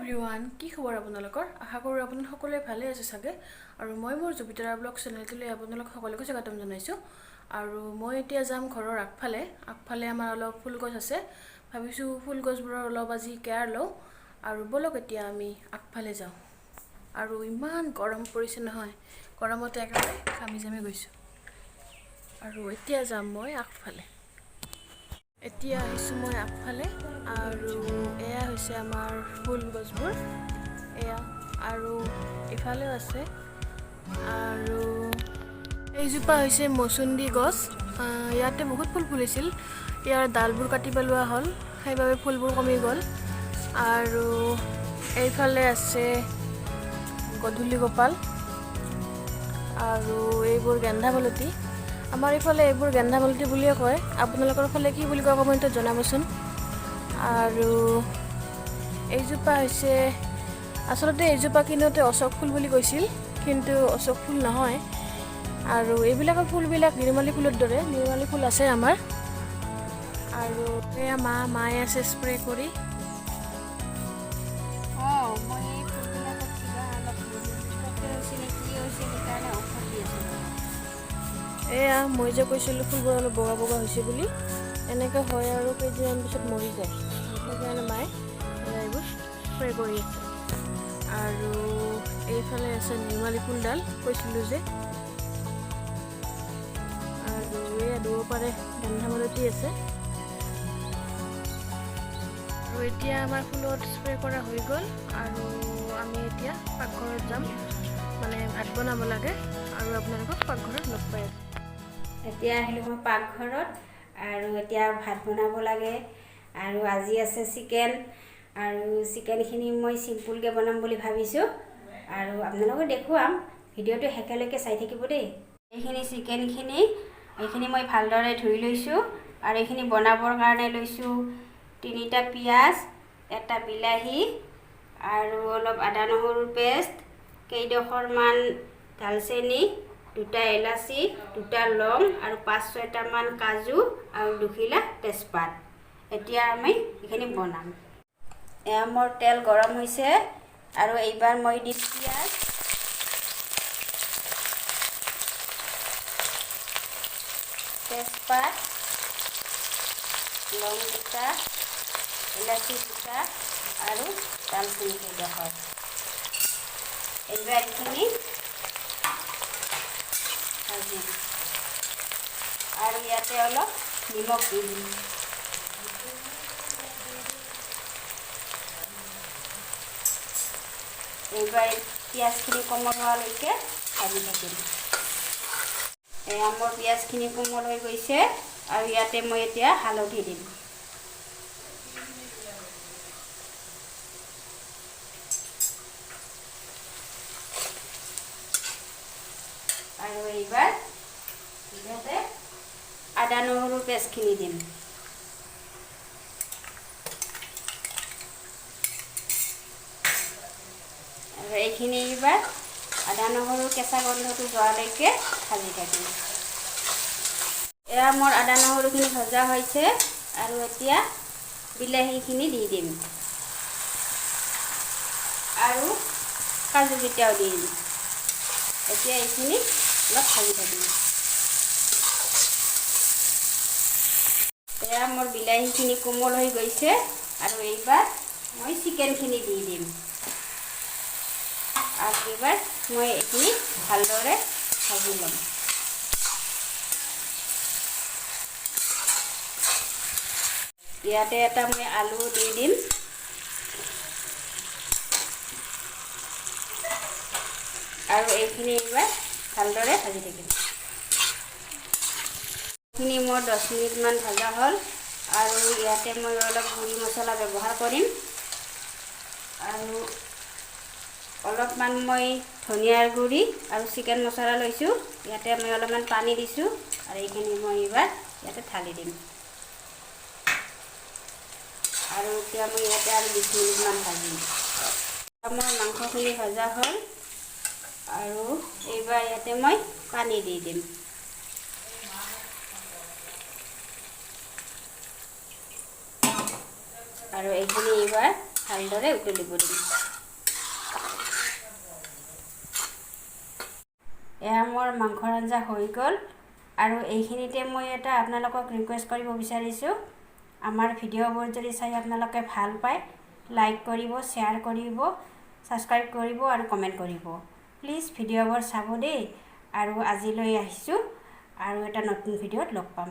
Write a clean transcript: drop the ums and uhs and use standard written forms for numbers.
Everyone কি খবৰ আপোনালোকৰ আশা কৰোঁ আপোনালোক সকলোৱে ভালে আছে চাগে আৰু মই মোৰ জুপিটাৰ ব্লগ চেনেলটোলৈ আপোনালোক সকলোকে স্বাগতম জনাইছোঁ আৰু মই এতিয়া যাম ঘৰৰ আগফালে আমাৰ অলপ ফুলগছ আছে ভাবিছোঁ ফুলগছবোৰৰ অলপ আজি কেয়াৰ লওঁ আৰু বলক এতিয়া আমি আগফালে যাওঁ আৰু ইমান গৰম পৰিছে নহয় গৰমতে একেবাৰে ঘামি জামি গৈছোঁ আৰু এতিয়া যাম মই আগফালে এতিয়া আহিছোঁ মই আগফালে আৰু এয়া হৈছে আমাৰ ফুল গছবোৰ এয়া আৰু ইফালেও আছে আৰু এইজোপা হৈছে মৌচুন্দী গছ ইয়াতে বহুত ফুল ফুলিছিল ইয়াৰ ডালবোৰ কাটি পেলোৱা হ'ল সেইবাবে ফুলবোৰ কমি গ'ল আৰু এইফালে আছে গধূলি গোপাল আৰু এইবোৰ গেন্ধামালতী আমাৰ ইফালে এইবোৰ গেন্ধামালতী বুলিয়ে কয় আপোনালোকৰ ফালে কি বুলি কয় কমেণ্টত জনাবচোন আৰু এইজোপা হৈছে আচলতে এইজোপা কিনোতে অশোক ফুল বুলি কৈছিল কিন্তু অশোক ফুল নহয় আৰু এইবিলাকৰ ফুলবিলাক নিৰ্মালী ফুলৰ দৰে নিৰ্মালী ফুল আছে আমাৰ আৰু এয়া মায়ে আছে স্প্ৰে কৰি এয়া মই যে কৈছিলোঁ ফুলবোৰ অলপ বগা বগা হৈছে বুলি এনেকৈ হয় আৰু কেইদিনমান পিছত মৰি যায় সেইকাৰণে মায়ে এইবোৰ স্প্ৰে কৰি আছে আৰু এইফালে আছে নিৰ্মালী ফুলডাল কৈছিলোঁ যে আৰু এয়া দূৰৰ পাৰে গেন্ধামালতী আছে আৰু এতিয়া আমাৰ ফুলত স্প্ৰে কৰা হৈ গ'ল আৰু আমি এতিয়া পাকঘৰত যাম মানে ভাত বনাব লাগে আৰু আপোনালোকক পাকঘৰত লগ পাই আছোঁ এতিয়া আহিলোঁ মই পাকঘৰত আৰু এতিয়া ভাত বনাব লাগে আৰু আজি আছে চিকেন আৰু চিকেনখিনি মই চিম্পুলকৈ বনাম বুলি ভাবিছোঁ আৰু আপোনালোকক দেখুৱাম ভিডিঅ'টো শেষলৈকে চাই থাকিব দেই এইখিনি চিকেনখিনি এইখিনি মই ভালদৰে ধুই লৈছোঁ আৰু এইখিনি বনাবৰ কাৰণে লৈছোঁ 3টা পিঁয়াজ 1টা বিলাহী আৰু অলপ আদা নহৰুৰ পেষ্ট কেইডোখৰমান দালচেনি 2টা এলাচি 2টা লং আৰু 5-6টামান কাজু আৰু 2 খিলা তেজপাত এতিয়া আমি এইখিনি বনাম এয়া মোৰ তেল গৰম হৈছে আৰু এইবাৰ মই দিম পিঁয়াজ তেজপাত লং 2টা এলাচি 2টা আৰু দালচেনি কেইডোখৰ এইবাৰ এইখিনি আৰু ইয়াতে অলপ নিমখ দি দিম এইবাৰ পিঁয়াজখিনি কোমল হোৱালৈকে ভাজি থাকিম এয়া মোৰ পিঁয়াজখিনি কোমল হৈ গৈছে আৰু ইয়াতে মই এতিয়া হালধি দিম আৰু এইবাৰ ইয়াতে আদা নহৰুৰ পেষ্টখিনি দিম আৰু এইখিনি এইবাৰ আদা নহৰুৰ কেঁচা গন্ধটো যোৱালৈকে ভাজি থাকিম এয়া মোৰ আদা নহৰুখিনি ভজা হৈছে আৰু এতিয়া বিলাহীখিনি দি দিম আৰু কাজুকেইটাও দি দিম এতিয়া এইখিনি অলপ ভাজি থাকিম এয়া মোৰ বিলাহীখিনি কোমল হৈ গৈছে আৰু এইবাৰ মই চিকেনখিনি দি দিম আৰু এইবাৰ মই এইখিনি ভালদৰে ভাজি ল'ম ইয়াতে এটা মই আলু দি দিম আৰু এইখিনি এইবাৰ ভালদৰে ভাজি থাকিম এইখিনি মোৰ 10 মিনিটমান ভাজা হ'ল আৰু ইয়াতে মই অলপ গুড়ি মছলা ব্যৱহাৰ কৰিম আৰু অলপমান মই ধনিয়াৰ গুড়ি আৰু চিকেন মছলা লৈছোঁ ইয়াতে মই অলপমান পানী দিছোঁ আৰু এইখিনি মই এইবাৰ ইয়াতে ঢালি দিম আৰু এতিয়া মই ইয়াতে আৰু 20 মিনিটমান ভাজিম মোৰ মাংসখিনি ভজা হ'ল আৰু এইবাৰ ইয়াতে মই পানী দি দিম আৰু এইখিনি এইবাৰ ভালদৰে উতলিব দিম। এয়া মোৰ মাংসৰ আঞ্জা হৈ গ'ল আৰু এইখিনিতে মই এটা আপোনালোকক ৰিকুৱেষ্ট কৰিব বিচাৰিছোঁ, আমাৰ ভিডিঅ'বোৰ যদি চাই আপোনালোকে ভাল পায় লাইক কৰিব, শ্বেয়াৰ কৰিব, ছাবস্ক্ৰাইব কৰিব আৰু কমেণ্ট কৰিব। প্লিজ ভিডিঅ'বোৰ চাব দেই। আৰু আজিলৈ আহিছোঁ আৰু এটা নতুন ভিডিঅ'ত লগ পাম।